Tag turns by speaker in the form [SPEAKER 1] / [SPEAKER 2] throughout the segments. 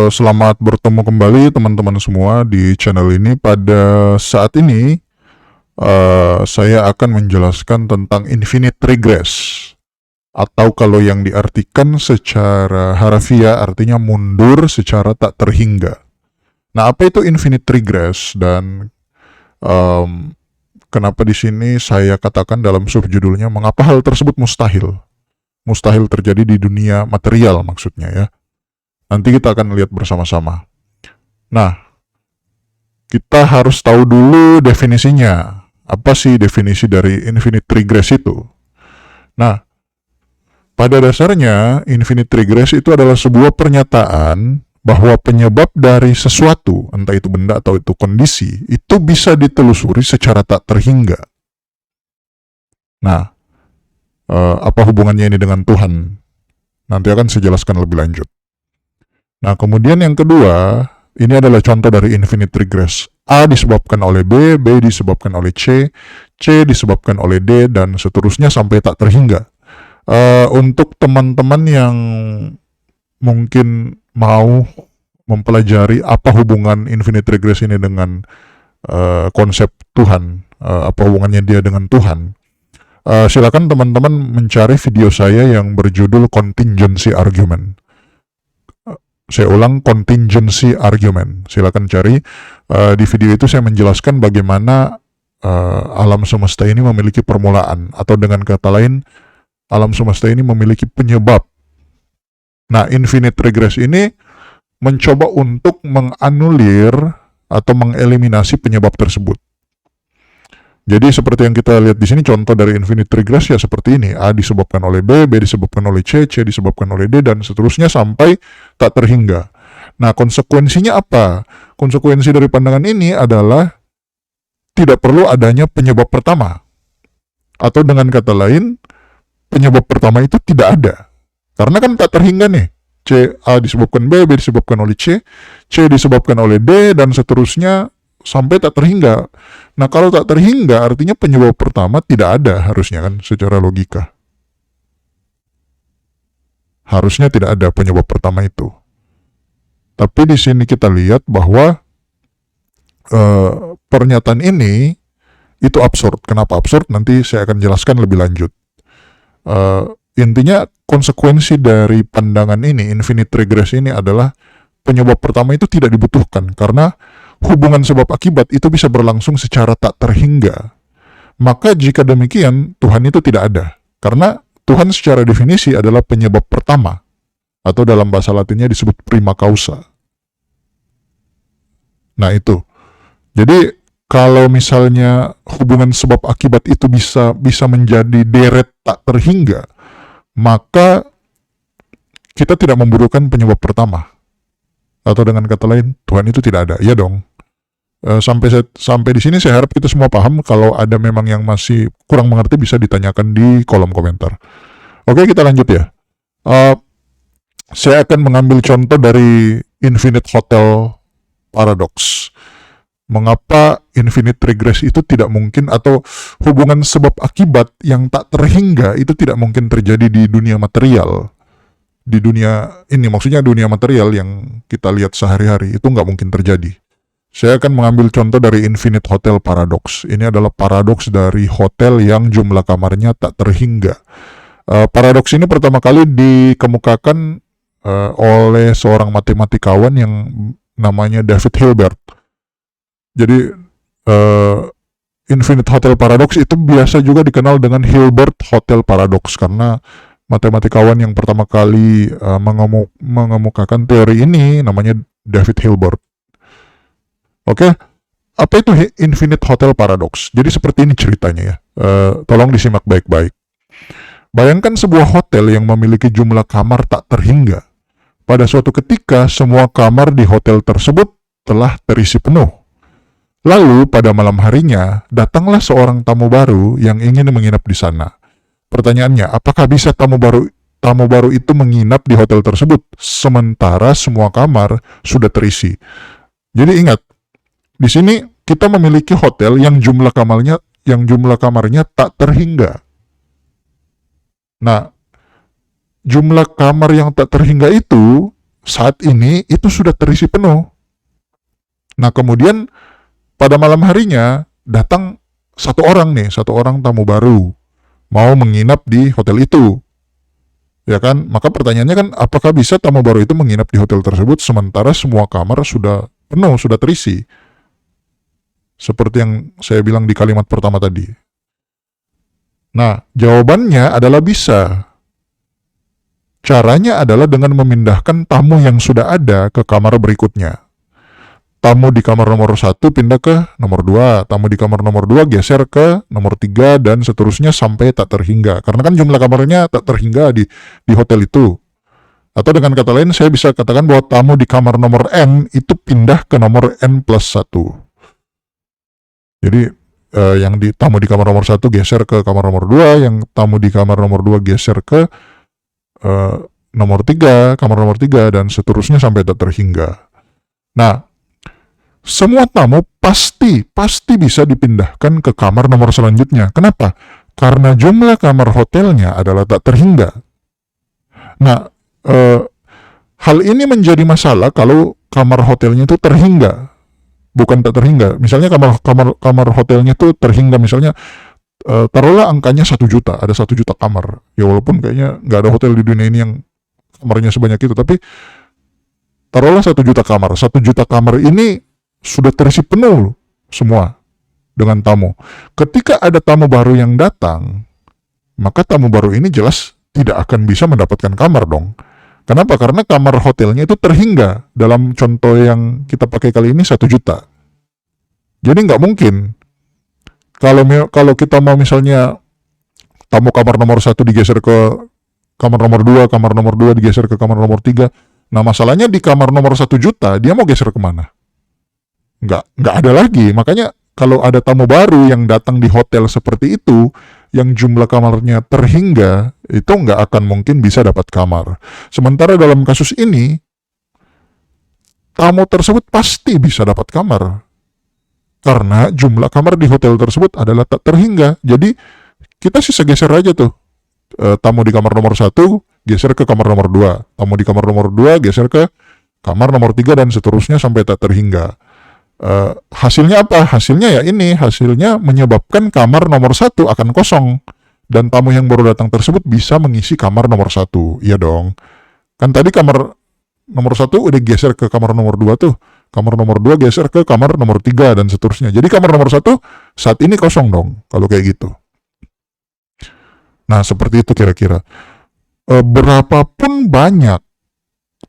[SPEAKER 1] Selamat bertemu kembali teman-teman semua di channel ini. Pada saat ini saya akan menjelaskan tentang infinite regress, atau kalau yang diartikan secara harfiah artinya mundur secara tak terhingga. Nah, apa itu infinite regress dan kenapa di sini saya katakan dalam subjudulnya mengapa hal tersebut mustahil? Mustahil terjadi di dunia material maksudnya ya. Nanti kita akan lihat bersama-sama. Nah, kita harus tahu dulu definisinya. Apa sih definisi dari infinite regress itu? Nah, pada dasarnya infinite regress itu adalah sebuah pernyataan bahwa penyebab dari sesuatu, entah itu benda atau itu kondisi, itu bisa ditelusuri secara tak terhingga. Nah, apa hubungannya ini dengan Tuhan? Nanti akan saya jelaskan lebih lanjut. Nah, kemudian yang kedua, ini adalah contoh dari infinite regress. A disebabkan oleh B, B disebabkan oleh C, C disebabkan oleh D, dan seterusnya sampai tak terhingga. Untuk teman-teman yang mungkin mau mempelajari apa hubungan infinite regress ini dengan konsep Tuhan, apa hubungannya dia dengan Tuhan, silakan teman-teman mencari video saya yang berjudul Contingency Argument. Saya ulang, contingency argument. Silakan cari. Di video itu saya menjelaskan bagaimana alam semesta ini memiliki permulaan, atau dengan kata lain, alam semesta ini memiliki penyebab. Nah, infinite regress ini mencoba untuk menganulir atau mengeliminasi penyebab tersebut. Jadi seperti yang kita lihat di sini, contoh dari infinite regress ya seperti ini. A disebabkan oleh B, B disebabkan oleh C, C disebabkan oleh D, dan seterusnya sampai tak terhingga. Nah, konsekuensinya apa? Konsekuensi dari pandangan ini adalah tidak perlu adanya penyebab pertama. Atau dengan kata lain, penyebab pertama itu tidak ada. Karena kan tak terhingga nih. A disebabkan B, B disebabkan oleh C, C disebabkan oleh D, dan seterusnya sampai tak terhingga. Nah, kalau tak terhingga artinya penyebab pertama tidak ada harusnya kan, secara logika. Harusnya tidak ada penyebab pertama itu. Tapi di sini kita lihat bahwa pernyataan ini itu absurd. Kenapa absurd? Nanti saya akan jelaskan lebih lanjut. Intinya konsekuensi dari pandangan ini, infinite regress ini adalah penyebab pertama itu tidak dibutuhkan, karena hubungan sebab akibat itu bisa berlangsung secara tak terhingga. Maka jika demikian, Tuhan itu tidak ada. Karena Tuhan secara definisi adalah penyebab pertama. Atau dalam bahasa Latinnya disebut prima causa. Nah itu. Jadi kalau misalnya hubungan sebab akibat itu bisa menjadi deret tak terhingga, maka kita tidak membutuhkan penyebab pertama. Atau dengan kata lain, Tuhan itu tidak ada. Iya dong. Sampai di sini saya harap kita semua paham. Kalau ada memang yang masih kurang mengerti bisa ditanyakan di kolom komentar. Oke, kita lanjut ya. Saya akan mengambil contoh dari Infinite Hotel Paradox. Mengapa infinite regress itu tidak mungkin, atau hubungan sebab akibat yang tak terhingga itu tidak mungkin terjadi di dunia material. Di dunia ini, maksudnya dunia material yang kita lihat sehari-hari, itu nggak mungkin terjadi. Saya akan mengambil contoh dari Infinite Hotel Paradox. Ini adalah paradoks dari hotel yang jumlah kamarnya tak terhingga. Paradoks ini pertama kali dikemukakan oleh seorang matematikawan yang namanya David Hilbert. Jadi Infinite Hotel Paradox itu biasa juga dikenal dengan Hilbert Hotel Paradox, karena matematikawan yang pertama kali mengemukakan teori ini namanya David Hilbert. Oke, apa itu Infinite Hotel Paradox? Jadi seperti ini ceritanya ya. Tolong disimak baik-baik. Bayangkan sebuah hotel yang memiliki jumlah kamar tak terhingga. Pada suatu ketika, semua kamar di hotel tersebut telah terisi penuh. Lalu pada malam harinya, datanglah seorang tamu baru yang ingin menginap di sana. Pertanyaannya, apakah bisa tamu baru itu menginap di hotel tersebut sementara semua kamar sudah terisi? Jadi ingat, di sini kita memiliki hotel yang jumlah kamarnya tak terhingga. Nah, jumlah kamar yang tak terhingga itu saat ini itu sudah terisi penuh. Nah, kemudian pada malam harinya datang satu orang tamu baru mau menginap di hotel itu. Ya kan? Maka pertanyaannya kan, apakah bisa tamu baru itu menginap di hotel tersebut sementara semua kamar sudah penuh, sudah terisi? Seperti yang saya bilang di kalimat pertama tadi. Nah, jawabannya adalah bisa. Caranya adalah dengan memindahkan tamu yang sudah ada ke kamar berikutnya. Tamu di kamar nomor 1 pindah ke nomor 2, tamu di kamar nomor 2 geser ke nomor 3, dan seterusnya sampai tak terhingga. Karena kan jumlah kamarnya tak terhingga di hotel itu. Atau dengan kata lain, saya bisa katakan bahwa tamu di kamar nomor N itu pindah ke nomor N plus 1. Jadi yang tamu di kamar nomor 1 geser ke kamar nomor 2, yang tamu di kamar nomor 2 geser ke nomor 3, kamar nomor 3, dan seterusnya sampai tak terhingga. Nah, semua tamu pasti bisa dipindahkan ke kamar nomor selanjutnya. Kenapa? Karena jumlah kamar hotelnya adalah tak terhingga. Nah, hal ini menjadi masalah kalau kamar hotelnya itu terhingga. Bukan tak terhingga. Misalnya kamar hotelnya itu terhingga, misalnya taruhlah angkanya 1 juta, ada 1 juta kamar. Ya walaupun kayaknya nggak ada hotel di dunia ini yang kamarnya sebanyak itu, tapi taruhlah 1 juta kamar. 1 juta kamar ini sudah terisi penuh semua dengan tamu. Ketika ada tamu baru yang datang, maka tamu baru ini jelas tidak akan bisa mendapatkan kamar dong. Kenapa? Karena kamar hotelnya itu terhingga. Dalam contoh yang kita pakai kali ini 1 juta. Jadi nggak mungkin. Kalau kita mau misalnya tamu kamar nomor 1 digeser ke kamar nomor 2, kamar nomor 2 digeser ke kamar nomor 3. Nah, masalahnya di kamar nomor 1 juta, dia mau geser kemana? Nggak ada lagi. Makanya kalau ada tamu baru yang datang di hotel seperti itu, yang jumlah kamarnya terhingga, itu nggak akan mungkin bisa dapat kamar. Sementara dalam kasus ini, tamu tersebut pasti bisa dapat kamar. Karena jumlah kamar di hotel tersebut adalah tak terhingga. Jadi, kita sisa geser aja tuh. Tamu di kamar nomor 1, geser ke kamar nomor 2. Tamu di kamar nomor 2, geser ke kamar nomor 3, dan seterusnya sampai tak terhingga. Hasilnya apa? Hasilnya hasilnya menyebabkan kamar nomor 1 akan kosong, dan tamu yang baru datang tersebut bisa mengisi kamar nomor 1. Iya dong. Kan tadi kamar nomor 1 udah geser ke kamar nomor 2 tuh. Kamar nomor 2 geser ke kamar nomor 3, dan seterusnya. Jadi kamar nomor 1 saat ini kosong dong, kalau kayak gitu. Nah, seperti itu kira-kira. Berapapun banyak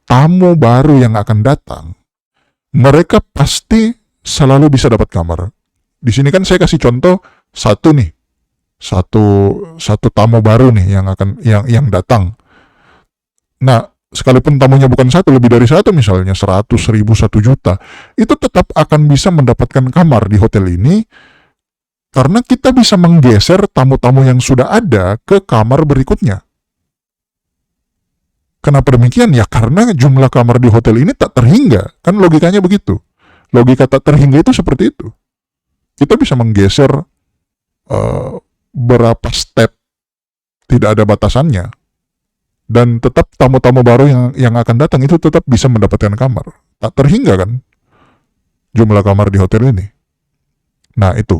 [SPEAKER 1] tamu baru yang akan datang, mereka pasti selalu bisa dapat kamar. Di sini kan saya kasih contoh satu tamu baru nih yang datang. Nah, sekalipun tamunya bukan satu, lebih dari satu, misalnya 100, 1000, 1 juta, itu tetap akan bisa mendapatkan kamar di hotel ini karena kita bisa menggeser tamu-tamu yang sudah ada ke kamar berikutnya. Kenapa demikian? Ya karena jumlah kamar di hotel ini tak terhingga. Kan logikanya begitu. Logika tak terhingga itu seperti itu. Kita bisa menggeser berapa step, tidak ada batasannya. Dan tetap tamu-tamu baru yang akan datang itu tetap bisa mendapatkan kamar. Tak terhingga kan jumlah kamar di hotel ini. Nah, itu.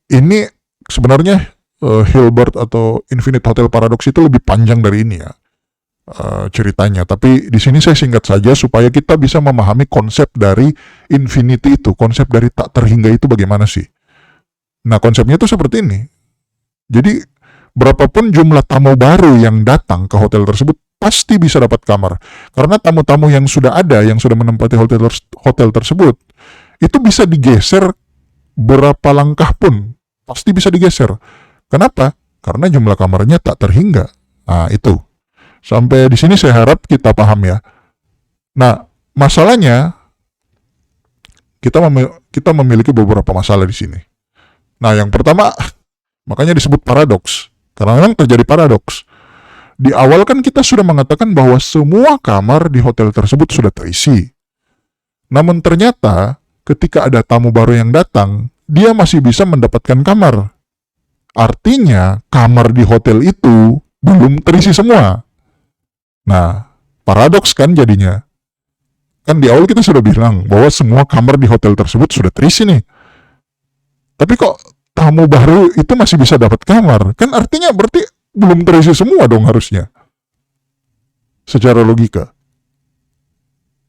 [SPEAKER 1] Ini sebenarnya Hilbert atau Infinite Hotel Paradox itu lebih panjang dari ini ya ceritanya. Tapi di sini saya singkat saja supaya kita bisa memahami konsep dari infinity itu, konsep dari tak terhingga itu bagaimana sih. Nah, konsepnya itu seperti ini. Jadi berapapun jumlah tamu baru yang datang ke hotel tersebut pasti bisa dapat kamar. Karena tamu-tamu yang sudah ada, yang sudah menempati hotel tersebut, itu bisa digeser berapa langkah pun, pasti bisa digeser. Kenapa? Karena jumlah kamarnya tak terhingga. Nah, itu. Sampai di sini saya harap kita paham ya. Nah, masalahnya kita memiliki beberapa masalah di sini. Nah, yang pertama, makanya disebut paradoks. Karena memang terjadi paradoks. Di awal kan kita sudah mengatakan bahwa semua kamar di hotel tersebut sudah terisi. Namun ternyata ketika ada tamu baru yang datang, dia masih bisa mendapatkan kamar. Artinya kamar di hotel itu belum terisi semua. Nah, Paradoks kan jadinya. Kan di awal kita sudah bilang bahwa semua kamar di hotel tersebut sudah terisi nih. Tapi kok tamu baru itu masih bisa dapat kamar? Kan artinya berarti belum terisi semua dong harusnya. Secara logika.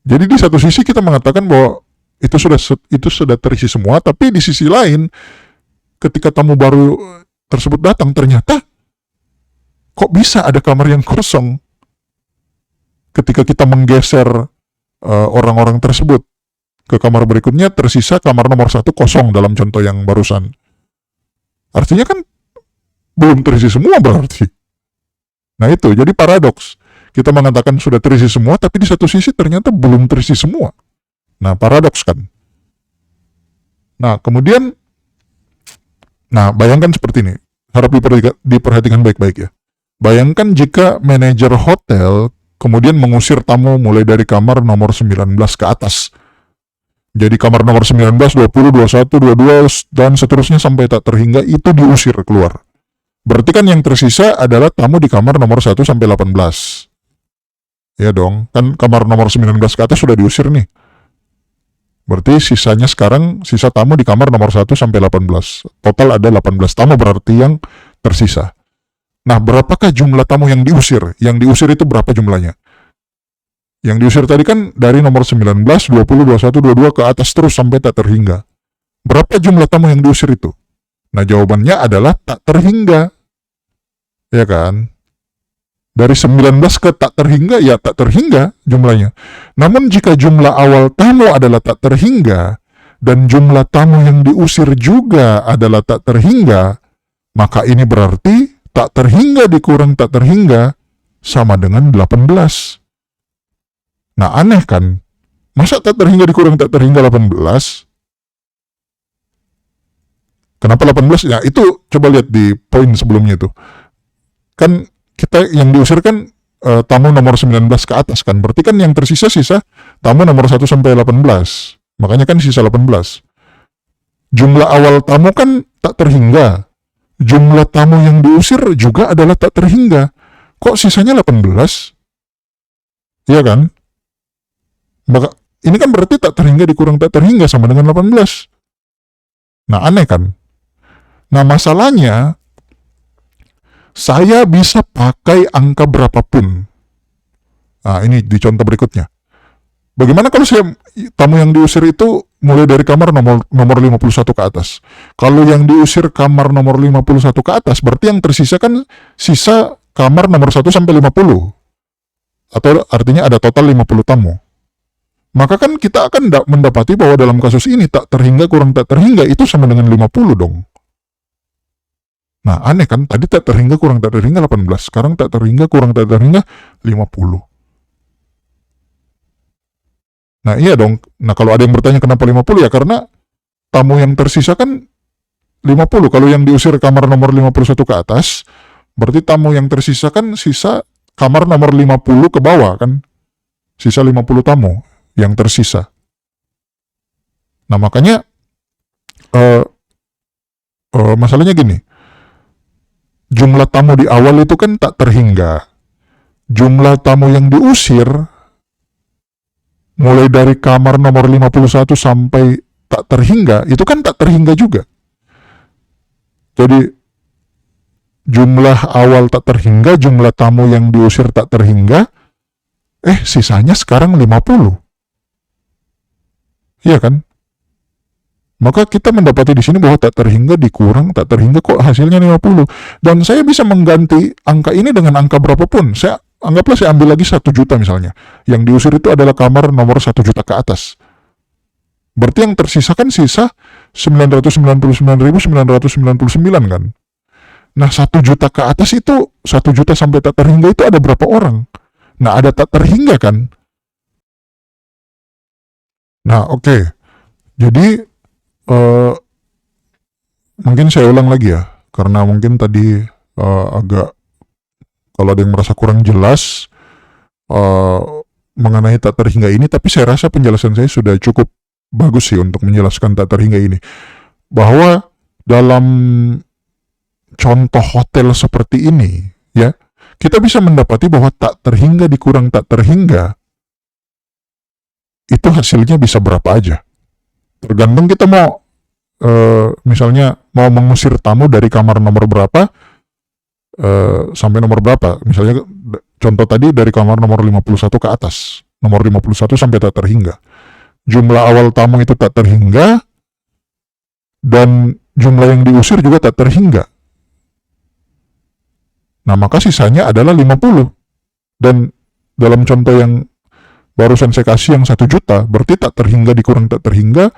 [SPEAKER 1] Jadi di satu sisi kita mengatakan bahwa itu sudah terisi semua, tapi di sisi lain ketika tamu baru tersebut datang ternyata kok bisa ada kamar yang kosong ketika kita menggeser orang-orang tersebut ke kamar berikutnya, tersisa kamar nomor 1 kosong dalam contoh yang barusan. Artinya kan belum terisi semua berarti. Nah itu, jadi paradoks. Kita mengatakan sudah terisi semua, tapi di satu sisi ternyata belum terisi semua. Nah, paradoks kan. Nah, kemudian, bayangkan seperti ini. Harap diperhatikan baik-baik ya. Bayangkan jika manajer hotel kemudian mengusir tamu mulai dari kamar nomor 19 ke atas. Jadi kamar nomor 19, 20, 21, 22, dan seterusnya sampai tak terhingga itu diusir keluar. Berarti kan yang tersisa adalah tamu di kamar nomor 1 sampai 18. Ya dong, kan kamar nomor 19 ke atas sudah diusir nih. Berarti sisanya sekarang, sisa tamu di kamar nomor 1 sampai 18. Total ada 18 tamu berarti yang tersisa. Nah, berapakah jumlah tamu yang diusir? Yang diusir itu berapa jumlahnya? Yang diusir tadi kan dari nomor 19, 20, 21, 22 ke atas terus sampai tak terhingga. Berapa jumlah tamu yang diusir itu? Nah, jawabannya adalah tak terhingga. Ya kan? Dari 19 ke tak terhingga, ya tak terhingga jumlahnya. Namun jika jumlah awal tamu adalah tak terhingga, dan jumlah tamu yang diusir juga adalah tak terhingga, maka ini berarti tak terhingga dikurang tak terhingga sama dengan 18. Nah aneh kan? Masa tak terhingga dikurang tak terhingga 18? Kenapa 18? Ya itu coba lihat di poin sebelumnya tuh. Kan kita yang diusir kan tamu nomor 19 ke atas kan. Berarti kan yang tersisa tamu nomor 1 sampai 18. Makanya kan sisa 18. Jumlah awal tamu kan tak terhingga. Jumlah tamu yang diusir juga adalah tak terhingga. Kok sisanya 18? Iya kan? Maka ini kan berarti tak terhingga dikurang tak terhingga sama dengan 18. Nah aneh kan? Nah masalahnya, saya bisa pakai angka berapapun. Nah ini di contoh berikutnya. Bagaimana kalau tamu yang diusir itu mulai dari kamar nomor 51 ke atas. Kalau yang diusir kamar nomor 51 ke atas, berarti yang tersisa kan sisa kamar nomor 1 sampai 50. Atau artinya ada total 50 tamu. Maka kan kita akan mendapati bahwa dalam kasus ini tak terhingga kurang tak terhingga itu sama dengan 50 dong. Nah aneh kan, tadi tak terhingga kurang tak terhingga 18, sekarang tak terhingga kurang tak terhingga 50. Nah iya dong, nah kalau ada yang bertanya kenapa 50 ya karena tamu yang tersisa kan 50, kalau yang diusir kamar nomor 51 ke atas, berarti tamu yang tersisa kan sisa kamar nomor 50 ke bawah kan, sisa 50 tamu yang tersisa. Nah makanya masalahnya gini, jumlah tamu di awal itu kan tak terhingga. Jumlah tamu yang diusir mulai dari kamar nomor 51 sampai tak terhingga, itu kan tak terhingga juga. Jadi jumlah awal tak terhingga, jumlah tamu yang diusir tak terhingga, sisanya sekarang 50. Iya kan? Maka kita mendapati di sini bahwa tak terhingga dikurang tak terhingga kok hasilnya 50. Dan saya bisa mengganti angka ini dengan angka berapapun. Anggaplah saya ambil lagi 1 juta misalnya. Yang diusir itu adalah kamar nomor 1 juta ke atas. Berarti yang tersisa kan sisa 999.999 kan. Nah 1 juta ke atas itu 1 juta sampai tak terhingga itu ada berapa orang? Nah ada tak terhingga kan? Nah oke. Jadi mungkin saya ulang lagi ya. Karena mungkin tadi agak kalau ada yang merasa kurang jelas mengenai tak terhingga ini, tapi saya rasa penjelasan saya sudah cukup bagus sih untuk menjelaskan tak terhingga ini. Bahwa dalam contoh hotel seperti ini, ya, kita bisa mendapati bahwa tak terhingga dikurang tak terhingga, itu hasilnya bisa berapa aja. Tergantung kita mau, misalnya mau mengusir tamu dari kamar nomor berapa, sampai nomor berapa. Misalnya contoh tadi dari kamar nomor 51 ke atas. Nomor 51 sampai tak terhingga. Jumlah awal tamu itu tak terhingga, dan jumlah yang diusir juga tak terhingga. Nah, maka sisanya adalah 50. Dan dalam contoh yang barusan saya kasih yang 1 juta, berarti tak terhingga dikurang tak terhingga,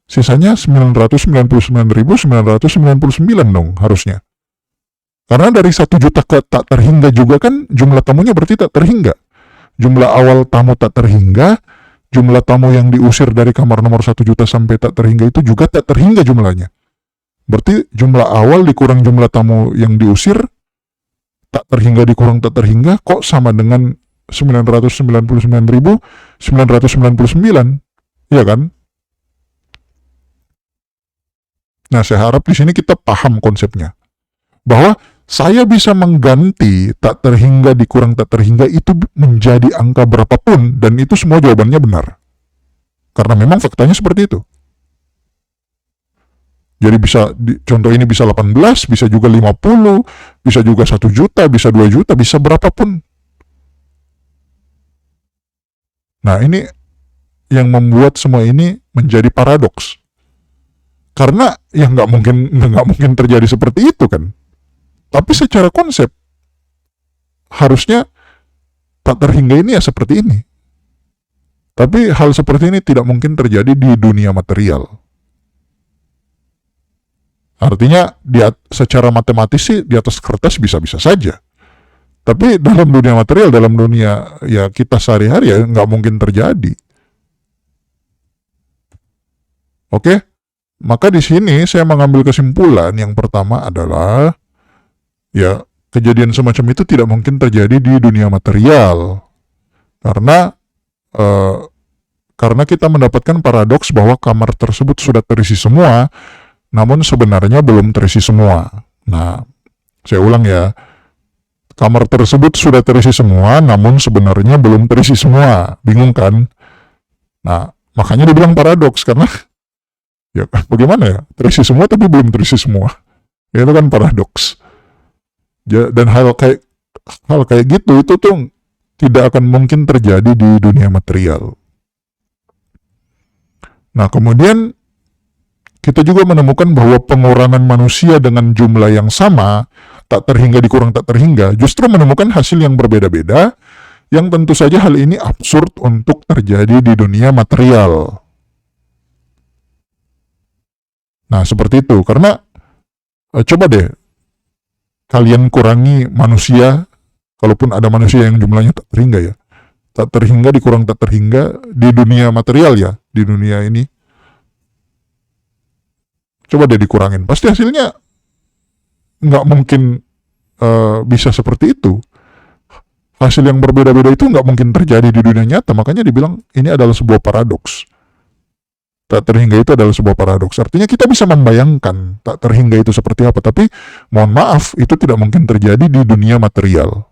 [SPEAKER 1] sisanya 999.999 dong harusnya. Karena dari 1 juta ke tak terhingga juga kan jumlah tamunya berarti tak terhingga. Jumlah awal tamu tak terhingga, jumlah tamu yang diusir dari kamar nomor 1 juta sampai tak terhingga itu juga tak terhingga jumlahnya. Berarti jumlah awal dikurang jumlah tamu yang diusir, tak terhingga dikurang tak terhingga, kok sama dengan 999.999, ya kan? Nah, saya harap di sini kita paham konsepnya. Bahwa saya bisa mengganti tak terhingga dikurang tak terhingga itu menjadi angka berapapun, dan itu semua jawabannya benar. Karena memang faktanya seperti itu. Jadi bisa, contoh ini bisa 18, bisa juga 50, bisa juga 1 juta, bisa 2 juta, bisa berapapun. Nah, ini yang membuat semua ini menjadi paradoks. Karena ya nggak mungkin terjadi seperti itu kan. Tapi secara konsep harusnya tak terhingga ini ya seperti ini. Tapi hal seperti ini tidak mungkin terjadi di dunia material. Artinya secara matematis sih di atas kertas bisa-bisa saja. Tapi dalam dunia material, dalam dunia ya kita sehari-hari ya nggak mungkin terjadi. Oke? Maka di sini saya mengambil kesimpulan yang pertama adalah ya kejadian semacam itu tidak mungkin terjadi di dunia material. Karena kita mendapatkan paradoks bahwa kamar tersebut sudah terisi semua, namun sebenarnya belum terisi semua. Nah, saya ulang ya. Kamar tersebut sudah terisi semua, namun sebenarnya belum terisi semua. Bingung kan? Nah, makanya dibilang paradoks, karena ya bagaimana ya? Terisi semua tapi belum terisi semua. Ya, itu kan paradoks. Dan hal kayak gitu itu tuh tidak akan mungkin terjadi di dunia material. Nah, kemudian kita juga menemukan bahwa pengurangan manusia dengan jumlah yang sama, tak terhingga dikurang tak terhingga, justru menemukan hasil yang berbeda-beda, yang tentu saja hal ini absurd untuk terjadi di dunia material. Nah, seperti itu. Karena coba deh kalian kurangi manusia, kalaupun ada manusia yang jumlahnya tak terhingga ya, tak terhingga dikurang tak terhingga di dunia material ya, di dunia ini. Coba deh dikurangin, pasti hasilnya nggak mungkin bisa seperti itu. Hasil yang berbeda-beda itu nggak mungkin terjadi di dunia nyata, makanya dibilang ini adalah sebuah paradoks. Tak terhingga itu adalah sebuah paradoks. Artinya kita bisa membayangkan tak terhingga itu seperti apa, tapi mohon maaf, itu tidak mungkin terjadi di dunia material.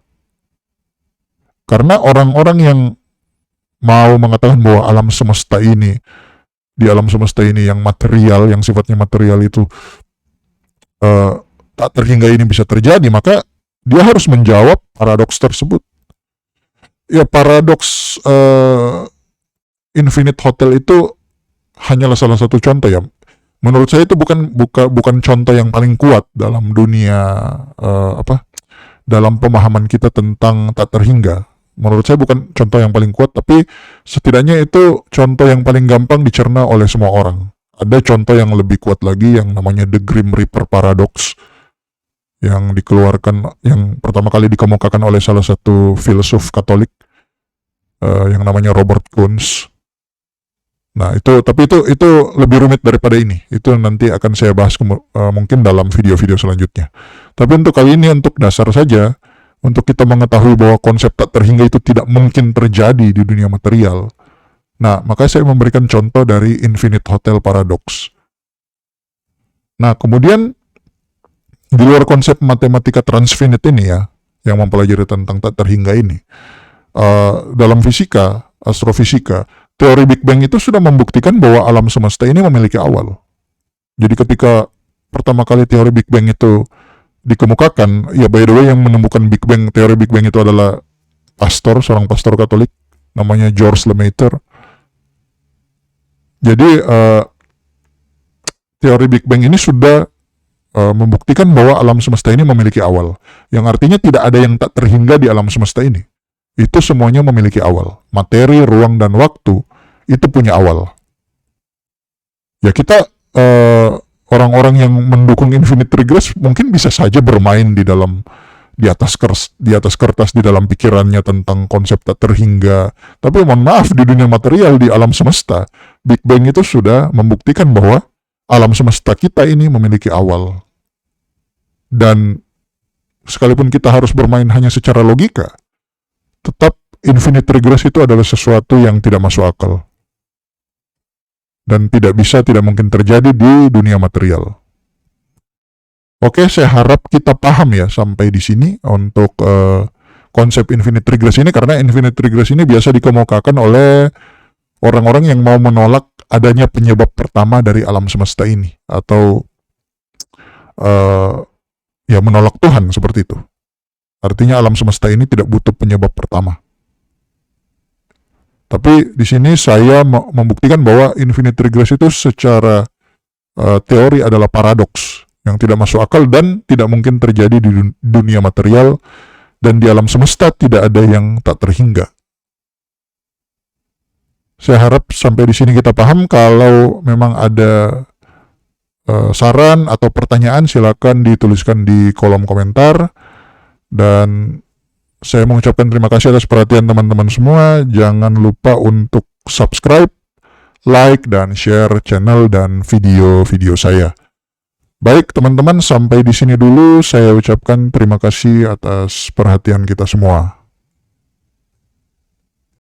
[SPEAKER 1] Karena orang-orang yang mau mengatakan bahwa alam semesta ini, di alam semesta ini yang material, yang sifatnya material itu tak terhingga ini bisa terjadi, maka dia harus menjawab paradoks tersebut. Ya, paradoks Infinite Hotel itu hanyalah salah satu contoh ya. Menurut saya itu bukan contoh yang paling kuat dalam dunia dalam pemahaman kita tentang tak terhingga. Menurut saya bukan contoh yang paling kuat, tapi setidaknya itu contoh yang paling gampang dicerna oleh semua orang. Ada contoh yang lebih kuat lagi yang namanya The Grim Reaper Paradox, yang dikeluarkan, yang pertama kali dikemukakan oleh salah satu filsuf Katolik yang namanya Robert Kuhns. Nah, tapi itu lebih rumit daripada ini. Itu nanti akan saya bahas mungkin dalam video-video selanjutnya. Tapi untuk kali ini, untuk dasar saja, untuk kita mengetahui bahwa konsep tak terhingga itu tidak mungkin terjadi di dunia material. Nah, maka saya memberikan contoh dari Infinite Hotel Paradox. Nah, kemudian di luar konsep matematika transfinite ini ya, yang mempelajari tentang tak terhingga ini. Dalam fisika, astrofisika, teori Big Bang itu sudah membuktikan bahwa alam semesta ini memiliki awal. Jadi ketika pertama kali teori Big Bang itu dikemukakan, ya by the way yang menemukan teori Big Bang itu adalah seorang pastor Katolik, namanya George Lemaitre. Jadi teori Big Bang ini sudah membuktikan bahwa alam semesta ini memiliki awal. Yang artinya tidak ada yang tak terhingga di alam semesta ini. Itu semuanya memiliki awal. Materi, ruang, dan waktu itu punya awal. Ya kita orang-orang yang mendukung infinite regress mungkin bisa saja bermain di atas kertas di dalam pikirannya tentang konsep tak terhingga. Tapi mohon maaf, di dunia material, di alam semesta, Big Bang itu sudah membuktikan bahwa alam semesta kita ini memiliki awal. Dan sekalipun kita harus bermain hanya secara logika, tetap infinite regress itu adalah sesuatu yang tidak masuk akal. Dan tidak mungkin terjadi di dunia material. Oke, saya harap kita paham ya sampai di sini untuk konsep infinite regress ini, karena infinite regress ini biasa dikemukakan oleh orang-orang yang mau menolak adanya penyebab pertama dari alam semesta ini, atau ya menolak Tuhan seperti itu. Artinya alam semesta ini tidak butuh penyebab pertama. Tapi di sini saya membuktikan bahwa infinite regress itu secara teori adalah paradoks yang tidak masuk akal dan tidak mungkin terjadi di dunia material, dan di alam semesta tidak ada yang tak terhingga. Saya harap sampai di sini kita paham. Kalau memang ada saran atau pertanyaan, silakan dituliskan di kolom komentar. Dan saya mengucapkan terima kasih atas perhatian teman-teman semua. Jangan lupa untuk subscribe, like, dan share channel dan video-video saya. Baik teman-teman, sampai di sini dulu. Saya ucapkan terima kasih atas perhatian kita semua.